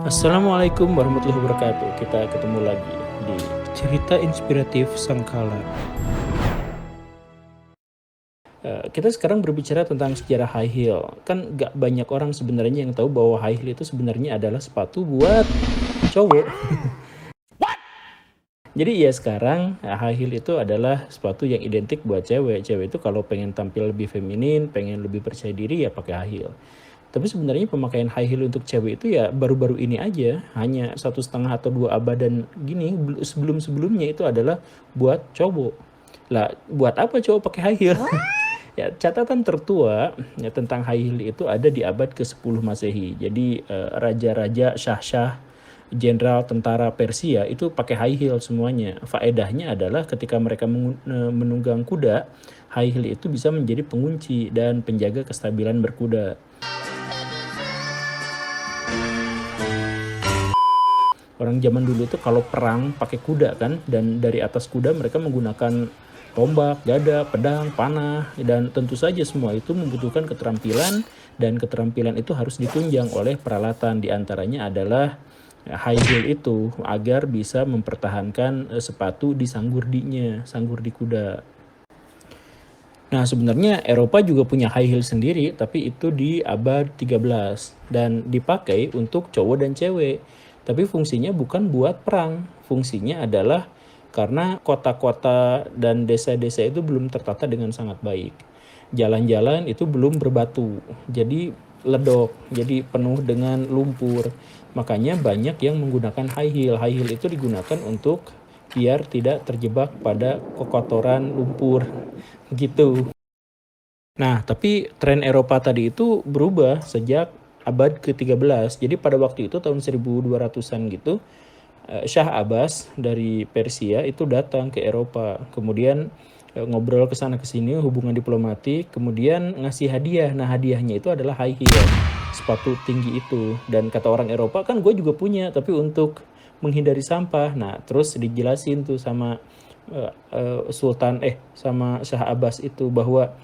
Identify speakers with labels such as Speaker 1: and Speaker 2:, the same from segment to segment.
Speaker 1: Assalamualaikum warahmatullahi wabarakatuh. Kita ketemu lagi di cerita inspiratif Sangkala. Kita sekarang berbicara tentang sejarah high heel. Kan gak banyak orang sebenarnya yang tahu bahwa high heel itu sebenarnya adalah sepatu buat cowok. Jadi ya sekarang high heel itu adalah sepatu yang identik buat cewek. Cewek itu kalau pengen tampil lebih feminin, pengen lebih percaya diri ya pakai high heel. Tapi sebenarnya pemakaian high heel untuk cewek itu ya baru-baru ini aja, hanya 1,5 atau 2 abad dan gini. Sebelum-sebelumnya itu adalah buat cowok. Lah, buat apa cowok pakai high heel? Ya, catatan tertua ya, tentang high heel itu ada di abad ke-10 Masehi. Jadi raja-raja, syah-syah, jenderal tentara Persia itu pakai high heel semuanya. Faedahnya adalah ketika mereka menunggang kuda, high heel itu bisa menjadi pengunci dan penjaga kestabilan berkuda. Orang zaman dulu itu kalau perang pakai kuda kan, dan dari atas kuda mereka menggunakan tombak, gada, pedang, panah, dan tentu saja semua itu membutuhkan keterampilan, dan keterampilan itu harus ditunjang oleh peralatan. Diantaranya adalah high heel itu agar bisa mempertahankan sepatu di sanggurdinya, sanggurdi kuda. Nah, sebenarnya Eropa juga punya high heel sendiri, tapi itu di abad 13 dan dipakai untuk cowok dan cewek. Tapi fungsinya bukan buat perang, fungsinya adalah karena kota-kota dan desa-desa itu belum tertata dengan sangat baik. Jalan-jalan itu belum berbatu, jadi ledok, jadi penuh dengan lumpur. Makanya banyak yang menggunakan high heel. High heel itu digunakan untuk biar tidak terjebak pada kekotoran lumpur gitu. Nah, tapi tren Eropa tadi itu berubah sejak abad ke-13. Jadi pada waktu itu tahun 1200-an gitu, Shah Abbas dari Persia itu datang ke Eropa. Kemudian ngobrol ke sana ke sini, hubungan diplomatik, kemudian ngasih hadiah. Nah, hadiahnya itu adalah high heel, sepatu tinggi itu. Dan kata orang Eropa, kan gue juga punya, tapi untuk menghindari sampah. Nah, terus dijelasin tuh sama sama Shah Abbas itu bahwa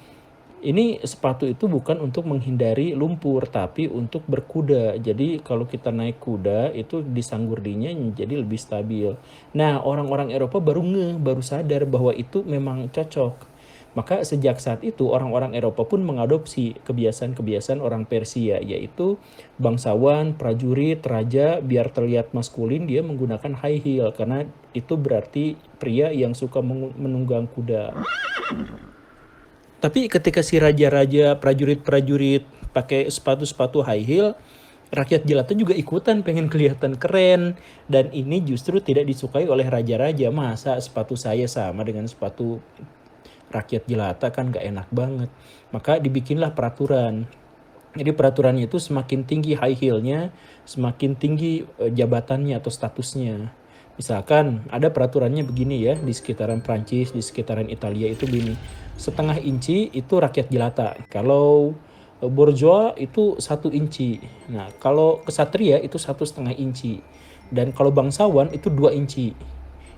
Speaker 1: ini sepatu itu bukan untuk menghindari lumpur, tapi untuk berkuda. Jadi kalau kita naik kuda itu di sanggurdinya jadi lebih stabil. Nah, orang-orang Eropa baru sadar bahwa itu memang cocok. Maka sejak saat itu orang-orang Eropa pun mengadopsi kebiasaan-kebiasaan orang Persia, yaitu bangsawan, prajurit, raja, biar terlihat maskulin dia menggunakan high heel karena itu berarti pria yang suka menunggang kuda. Tapi ketika si raja-raja, prajurit-prajurit pakai sepatu-sepatu high heel, rakyat jelata juga ikutan pengen kelihatan keren. Dan ini justru tidak disukai oleh raja-raja. Masa sepatu saya sama dengan sepatu rakyat jelata, kan gak enak banget. Maka dibikinlah peraturan. Jadi peraturannya itu semakin tinggi high heel-nya, semakin tinggi jabatannya atau statusnya. Misalkan ada peraturannya begini ya, di sekitaran Prancis, di sekitaran Italia itu begini. 1/2 inci itu rakyat jelata. Kalau bourgeois itu 1 inci. Nah, kalau kesatria itu 1,5 inci. Dan kalau bangsawan itu 2 inci.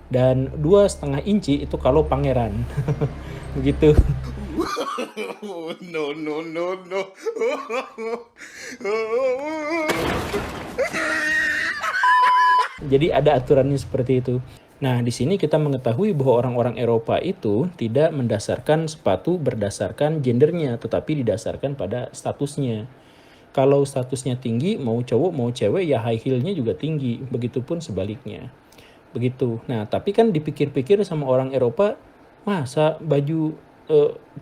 Speaker 1: Dan 2,5 inci itu kalau pangeran. Begitu.
Speaker 2: No, no, no, no.
Speaker 1: Jadi ada aturannya seperti itu. Nah, di sini kita mengetahui bahwa orang-orang Eropa itu tidak mendasarkan sepatu berdasarkan gendernya, tetapi didasarkan pada statusnya. Kalau statusnya tinggi, mau cowok mau cewek ya high heel-nya juga tinggi, begitupun sebaliknya. Begitu. Nah, tapi kan dipikir-pikir sama orang Eropa, masa baju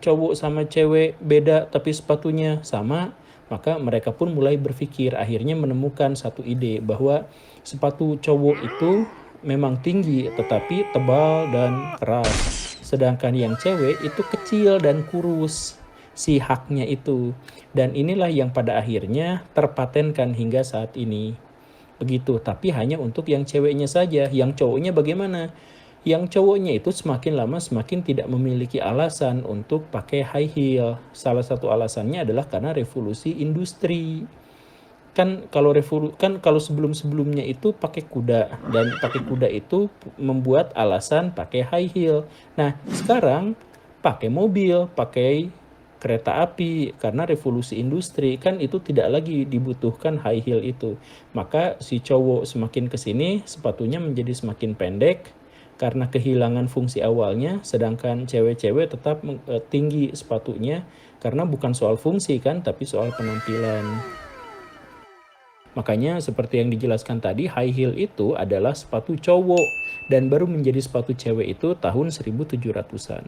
Speaker 1: cowok sama cewek beda tapi sepatunya sama? Maka mereka pun mulai berpikir, akhirnya menemukan satu ide bahwa sepatu cowok itu memang tinggi tetapi tebal dan keras. Sedangkan yang cewek itu kecil dan kurus, si haknya itu. Dan inilah yang pada akhirnya terpatenkan hingga saat ini. Begitu, tapi hanya untuk yang ceweknya saja. Yang cowoknya bagaimana? Yang cowoknya itu semakin lama semakin tidak memiliki alasan untuk pakai high heel. Salah satu alasannya adalah karena revolusi industri. Kan kalau sebelum-sebelumnya itu pakai kuda, dan pakai kuda itu membuat alasan pakai high heel. Nah, sekarang pakai mobil, pakai kereta api, karena revolusi industri kan itu tidak lagi dibutuhkan high heel itu. Maka si cowok semakin ke sini sepatunya menjadi semakin pendek karena kehilangan fungsi awalnya, sedangkan cewek-cewek tetap tinggi sepatunya karena bukan soal fungsi kan, tapi soal penampilan. Makanya seperti yang dijelaskan tadi, high heel itu adalah sepatu cowok dan baru menjadi sepatu cewek itu tahun 1700-an.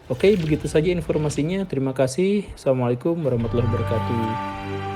Speaker 1: Oke, begitu saja informasinya. Terima kasih. Assalamualaikum warahmatullahi wabarakatuh.